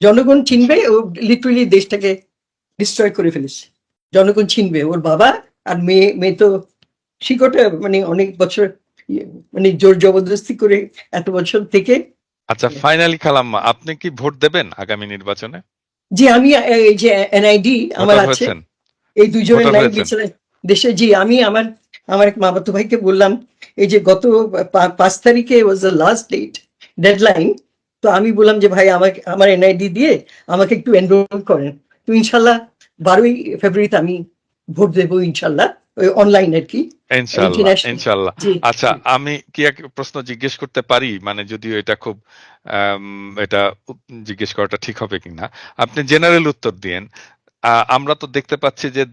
জনগণ চিনবে, ও লিটারালি দেশটাকে ডিস্ট্রয় করে ফেলেছে। জনগণ চিনবে, ওর বাবা আর মেয়ে, মেয়ে তো শিকটে মানে অনেক বছর মানে জোর জবরদস্তি করে এত বছর থেকে। আচ্ছা, ফাইনালি খালাম্মা, আপনি কি ভোট দেবেন আগামী নির্বাচনে? যে আমি এই যে এনআইডি আমার ভোটার আছে, হয়েছেন? এই দুজনের ভোটার লাইন হয়েছেন? দিয়েছিলেন দেশে। জি, আমি আমার আমার এক মামাতো ভাইকে বললাম, এই যে গত 5 তারিখে ওয়াজ দ্য লাস্ট ডেডলাইন, তো আমি বললাম যে ভাই আমাকে আমার এনআইডি দিয়ে আমাকে একটু এনরোল করেন। তো ইনশাল্লাহ 12ই ফেব্রুয়ারিতে আমি ভোট দেবো ইনশাল্লাহ, ওই অনলাইন আর কি, ইনশাল্লাহ, ইন্টারন্যাশনাল। ইনশাল্লাহ। জি। আচ্ছা, আমি কি এক প্রশ্ন জিজ্ঞেস করতে পারি, মানে যদিও এটা খুব এটা জিজ্ঞেস করাটা ঠিক হবে কিনা, আপনি জেনারেল উত্তর দিয়েন। আমরা তো দেখতে পাচ্ছি যে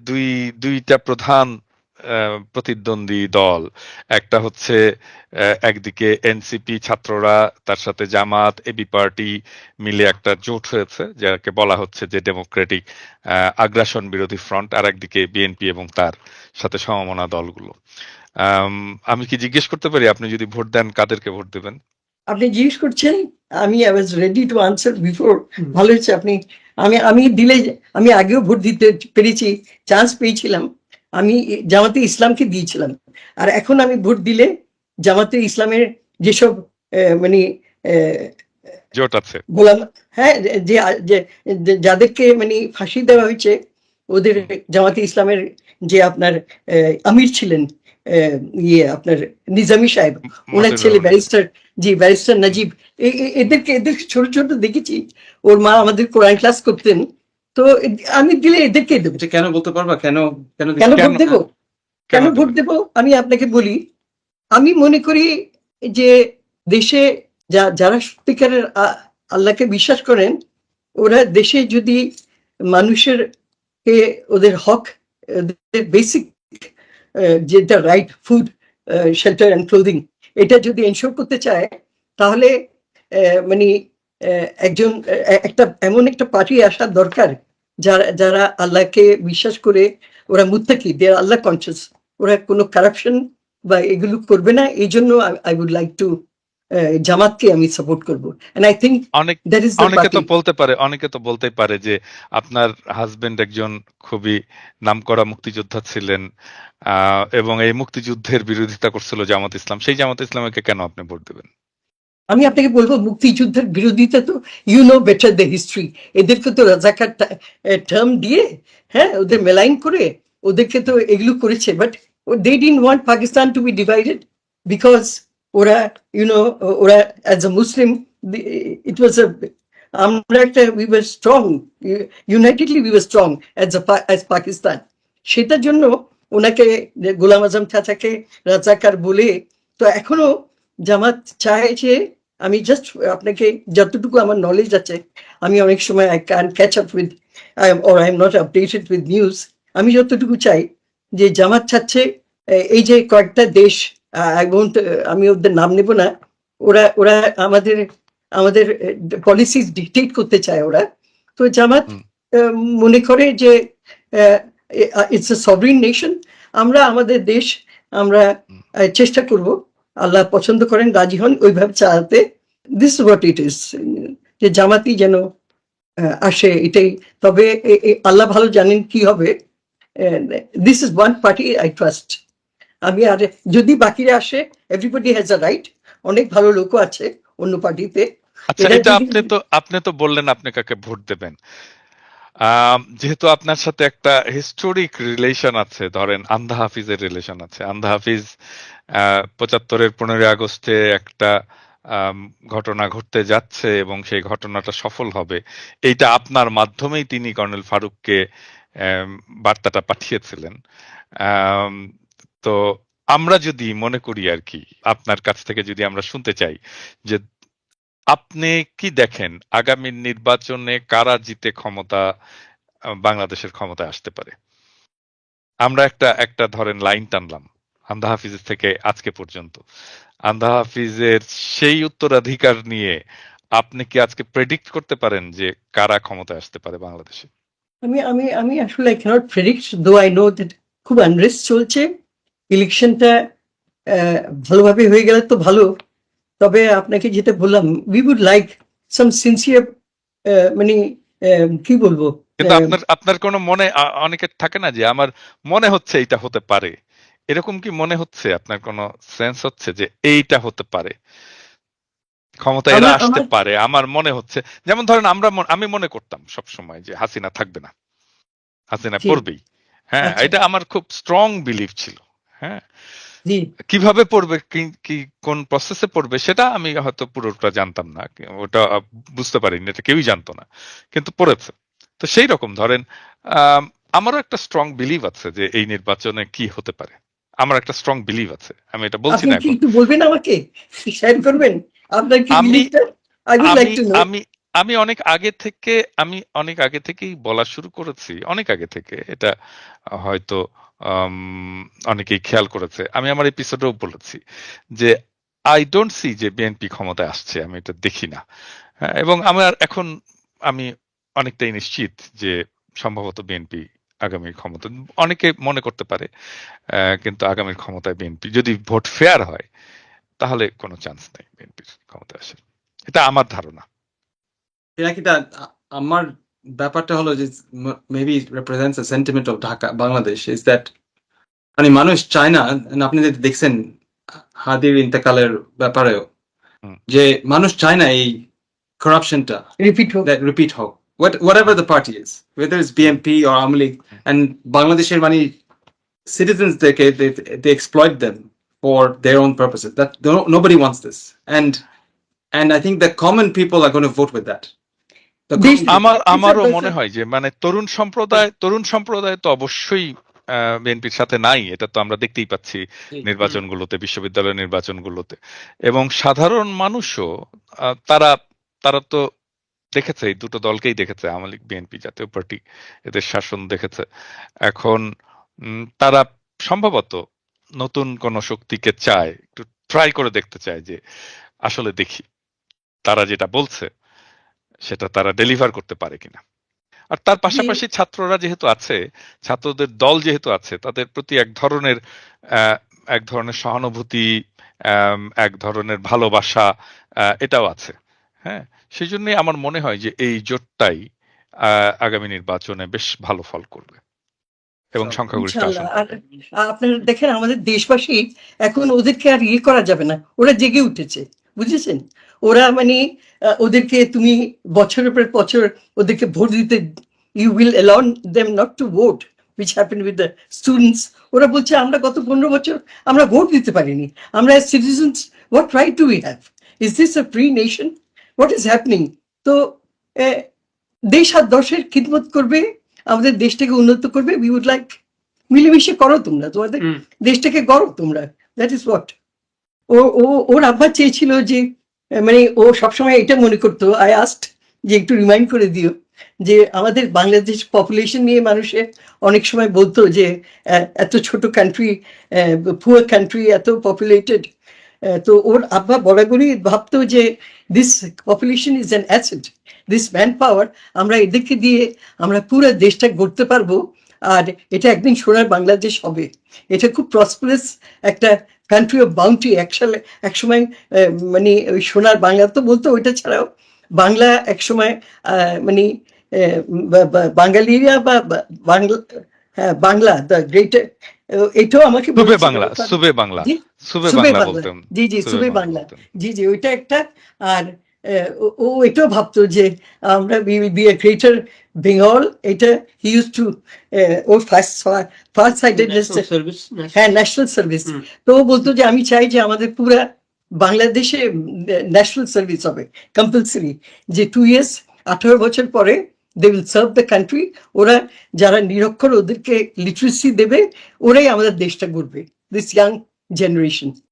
দুইটা প্রধান প্রতিদ্বন্দ্বী দল, একটা হচ্ছে একদিকে এনসিপি ছাত্ররা, তার সাথে জামাত এবি পার্টি মিলে একটা জোট হয়েছে যাকে বলা হচ্ছে যে ডেমোক্রেটিক আগ্রাসন বিরোধী ফ্রন্ট, আর একদিকে বিএনপি এবং তার সাথে সমমনা দলগুলো। আম, আমি কি জিজ্ঞেস করতে পারি, আপনি যদি ভোট দেন কাদেরকে ভোট দেবেন? আপনি জিজ্ঞেস করছেন, আমি I was ready to answer before. ভালো হচ্ছে আপনি, আমি দিলে, আমি আগেও ভোট দিতে পেরেছি, চান্স পেয়েছিলাম। আমি জামাতে ইসলামকে দিয়েছিলাম, আর এখন আমি ভোট দিলে জামাতে ইসলামের যেসব মানে জোট আছে। গোলাম, হ্যাঁ, যে যাদেরকে মানে ফাঁসি দেওয়া হয়েছে, ওদের হুম, জামাতে ইসলামের যে আপনার আমির ছিলেন, ইয়ে আপনার নিজামী সাহেব, ওনার মতিউর ছেলে রহমান নিজামী। ব্যারিস্টার, জি ব্যারিস্টার নাজিব, এদের ছোট ছোট দেখেছি। ওর মা আমাদের কোরআন ক্লাস করতেন। তো আমি দিলে এদেরকে দেবো। এটা কেন বলতে পারবা? কেন কেন কেন দিচ্ছ? ভোট কেন? দেবো? কেন কেন ভোট দেবেন? দেবো আমি আপনাকে বলি। আমি মনে করি যে দেশে যারা সত্যিকারের আল্লাহকে বিশ্বাস করেন, ওরা দেশে যদি মানুষের কে ওদের হক, ওদের বেসিক যেটা right, food, shelter and clothing, এটা যদি এনশোর করতে চায়, তাহলে মানে একজন একটা এমন একটা পার্টি আসা দরকার, যারা যারা আল্লাহকে বিশ্বাস করে, ওরা মুত্তাকি, দে আর আল্লাহ কনসিয়াস, ওরা কোনো কারাপশন বা এগুলো করবে না। এই জন্য আই উড লাইক টু জামাতকে আমি সাপোর্ট করবো, এন্ড আই থিঙ্ক অনেক দ্যাট ইজ দ্য অনেকে তো পার্টি। বলতে পারে, অনেকে তো বলতেই পারে যে আপনার হাজবেন্ড একজন খুবই নামকরা মুক্তিযোদ্ধা ছিলেন, এবং এই মুক্তিযুদ্ধের বিরোধিতা করছিল জামাত ইসলাম, সেই জামাত ইসলামকে কেন আপনি ভোট দেবেন? আমি আপনাকে বলবো, মুক্তিযুদ্ধের বিরোধিতা তো you know better the history. এদেরকে তো রাজাকার টার্ম দিয়ে, হ্যাঁ, ওদের হুম, মেলাইন করে ওদেরকে তো হুম, এগুলো করেছে, but they didn't want Pakistan to be divided, because ওরা, ইউনো, ওরা as a Muslim, it was a, আমরা একটা, we were strong, unitedly we were strong as Pakistan. সেটার জন্য ওনাকে, গোলাম আজম চাচাকে রাজাকার বলে। তো এখনো জামাত চায় যে, আমি জাস্ট আপনাকে যতটুকু আমার নলেজ আছে, আমি অনেক সময় I can catch up with, or I am not updated with news. আমি যতটুকু চাই যে জামাত চাচ্ছে এই যে কয়েকটা দেশ, আমি ওদের নাম নেব না, ওরা ওরা আমাদের আমাদের পলিসিস ডিকটেট করতে চায় ওরা। তো জামাত হুম, মনে করে যে ইটস এ সভরিন নেশন, আমরা আমাদের দেশ আমরা হুম। চেষ্টা করব, আল্লাহ পছন্দ করেন, রাজি হন ওইভাবে চালাতে। দিস হোয়াট ইট ইজ, যে জামাতি যেন আসে, এটাই। তবে আল্লাহ ভালো জানেন কি হবে। This is one party I trust. আমি আর যদি বাকিরা আসে, এভরিবডি হ্যাজ আ রাইট, অনেক ভালো লোকও আছে অন্য পার্টিতে। আচ্ছা, এরা এটা যদি, আপনি তো বললেন আপনি কাকে ভোট দেবেন। যেহেতু আপনার সাথে একটা হিস্টোরিক রিলেশন আছে, ধরেন আন্ধা হাফিজের রিলেশন আছে। আন্ধা হাফিজ 75-এর 15ই আগস্টে একটা আম, ঘটনা ঘটতে যাচ্ছে এবং সেই ঘটনাটা সফল হবে, এইটা আপনার মাধ্যমেই তিনি কর্নেল ফারুককে আম, বার্তাটা পাঠিয়েছিলেন। আম, তো আমরা যদি মনে করি আর কি, আপনার কাছ থেকে যদি আমরা শুনতে চাই যে আপনি কি দেখেন আগামী নির্বাচনে কারা জিতে ক্ষমতা, বাংলাদেশের ক্ষমতায় আসতে পারে? আমরা একটা একটা ধরেন লাইন টানলাম আন্ধা হাফিজের থেকে আজকে পর্যন্ত। আন্ধা হাফিজের সেই উত্তরাধিকার নিয়ে আপনি কি আজকে প্রেডিক্ট করতে পারেন যে কারা ক্ষমতায় আসতে পারে বাংলাদেশে? আমি আসলে I cannot predict, though I know that খুব আনরেস্ট চলছে। ইলেকশনটা ভালোভাবে হয়ে গেলে তো ভালো। তবে আপনাকে যেটা বললাম, we would like some sincere মানে কি বলবো, কিন্তু আপনার আপনার কোনো মনে অনেকের থাকে না যে আমার মনে হচ্ছে এইটা হতে পারে, এরকম কি মনে হচ্ছে আপনার কোনো সেন্স হচ্ছে যে এইটা হতে পারে, ক্ষমতা এরা আমার আসতে আমার পারে, আমার মনে হচ্ছে? যেমন ধরেন আমি মনে করতাম সব সময় যে হাসিনা থাকবে না, হাসিনা জি, পড়বেই। হ্যাঁ, আচ্ছা, এটা আমার খুব স্ট্রং বিলিফ ছিল। হ্যাঁ, জি, কিভাবে পড়বে, কি কোন প্রসেসে পড়বে সেটা আমি হয়তো পুরোটা জানতাম না, ওটা বুঝতে পারিনি, এটা কেউই জানতো না, কিন্তু পড়েছে। তো সেই রকম ধরেন আম, আমারও একটা স্ট্রং বিলিভ আছে যে এই নির্বাচনে কি হতে পারে। আমার একটা স্ট্রং বিলিভ আছে, আমি এটা বলছি আপনি না কি এখন। একটু বলবেন আমাকে, শেয়ার করবেন আপনার কি আমি বিলিফটা? আই উড লাইক আমি টু নো। আমি আমি অনেক আগে থেকেই বলা শুরু করেছি, অনেক আগে থেকে এটা হয়তো আম, অনেকেই খেয়াল করেছে, আমি আমার এপিসোডেও বলেছি যে আই ডোন্ট সি যে বিএনপি ক্ষমতায় আসছে, আমি এটা দেখি না। হ্যাঁ, এবং আমার এখন আমি অনেকটাই নিশ্চিত যে সম্ভবত বিএনপি আগামীর ক্ষমতা, অনেকে মনে করতে পারে কিন্তু আগামীর ক্ষমতায় বিএনপি যদি ভোট ফেয়ার হয় তাহলে কোনো চান্স নেই বিএনপির ক্ষমতায় আসার, এটা আমার ধারণা। নাকিটা আমার ব্যাপারটা হলো যে maybe represents a sentiment of Dhaka Bangladesh is that মানে মানুষ চায় না, and আপনি যদি দেখছেন হাদির ইন্তেকালের ব্যাপারেও হুম, যে মানুষ চায় না এই করাপশনটা রিপিট হোক। that repeat হোক, whatever hmm, the party is, whether it's hmm, BNP or Aওয়ামী লীগ, হুম। and বাংলাদেশের মানে citizens they exploit them for their own purposes. That nobody wants this, and I think the common people are going to vote with that. The দেশ common people. আমারও মনে হয় যে মানে তরুণ সম্প্রদায় তো অবশ্যই বিএনপির সাথে নাই, এটা তো আমরা দেখতেই পাচ্ছি নির্বাচনগুলোতে, বিশ্ববিদ্যালয় নির্বাচনগুলোতে। এবং সাধারণ মানুষও তারা তারা তো দেখেছে, এই দুটো দলকেই দেখেছে, আওয়ামী লীগ বিএনপি জাতীয় পার্টি, এদের শাসন দেখেছে। এখন তারা সম্ভবত নতুন কোন শক্তিকে চায়, একটু ট্রাই করে দেখতে চায় যে আসলে দেখি তারা যেটা বলছে সেটা তারা ডেলিভার করতে পারে কিনা। আর তার জি, পাশাপাশি ছাত্ররা যেহেতু আছে, ছাত্রদের দল যেহেতু আছে, তাদের প্রতি আহ, এক ধরনের সহানুভূতি, এক ধরনের ভালোবাসা এটাও আছে। হ্যাঁ, সেই জন্যই আমার মনে হয় যে এই জোটটাই আগামী নির্বাচনে বেশ ভালো ফল করবে এবং সংখ্যাগরিষ্ঠ ইনশাল্লাহ। আসন আর পাবে। আপনারা দেখেন আমাদের দেশবাসী এখন ওদেরকে আর ইয়ে করা যাবে না, ওরা জেগে উঠেছে, বুঝেছেন? ওরা মানে ওদেরকে তুমি বছরের পর বছর ওদেরকে ভোট দিতে, you will allow them not to vote, which happened with the students. ওরা বলছে আমরা গত 15 বছর আমরা ভোট দিতে পারিনি, আমরা citizens, what right do we have? Is this a free nation? What is happening? তো আহ, দেশ আর দশের খিদমত করবে, আমাদের দেশটাকে উন্নত করবে। উই উড লাইক, মিলেমিশে করো তোমরা, তোমাদের দেশটাকে গড়ো তোমরা, দ্যাট ইজ হোয়াট। ও ও ওর আব্বা চেয়েছিল যে মানে ও সবসময় এটা মনে করতো, আই আস্ট যে একটু রিমাইন্ড করে দিও যে আমাদের বাংলাদেশ পপুলেশন নিয়ে মানুষে অনেক সময় বলতো যে এত ছোট কান্ট্রি, পুয়ার কান্ট্রি, এত পপুলেটেড। তো ওর আব্বা বরাবরই ভাবতো যে this population is an asset, this man power, আমরা এদেরকে দিয়ে আমরা পুরো দেশটা গড়তে পারবো, আর এটা একদিন সোনার বাংলাদেশ হবে। এটা খুব প্রসপারাস একটা কান্ট্রি অফ বাউন্টি। একসময় মানে ওই সোনার বাংলা তো বলতো, ওইটা ছাড়াও বাংলা একসময় মানে বাঙালিরা বা বাংলা, হ্যাঁ বাংলা দ্য গ্রেটার, এটাও আমাকে সুবে বলেছিল। বাংলা, সুবে বাংলা, জি, সুবে সুবে বাংলা বাংলা, বলতেন, জি জি, সুবে সুবে বাংলা বাংলা, বলতেন। জি জি, ওইটা একটা। আর ও এটাও ভাবতো যে আমরা we will be a greater Bengal. এটা হি ইউজ টু, ওর ফার্স্ট সাইডেডনেস, হ্যাঁ ন্যাশনাল সার্ভিস। তো ও বলতো যে আমি চাই যে আমাদের পুরা বাংলাদেশে ন্যাশনাল সার্ভিস হবে কম্পালসারি, যে 2 years, 18 বছর পরে they will serve the country. ওরা যারা নিরক্ষর ওদেরকে লিটারেসি দেবে, ওরাই আমাদের দেশটা গড়বে, দিস ইয়াং জেনারেশন।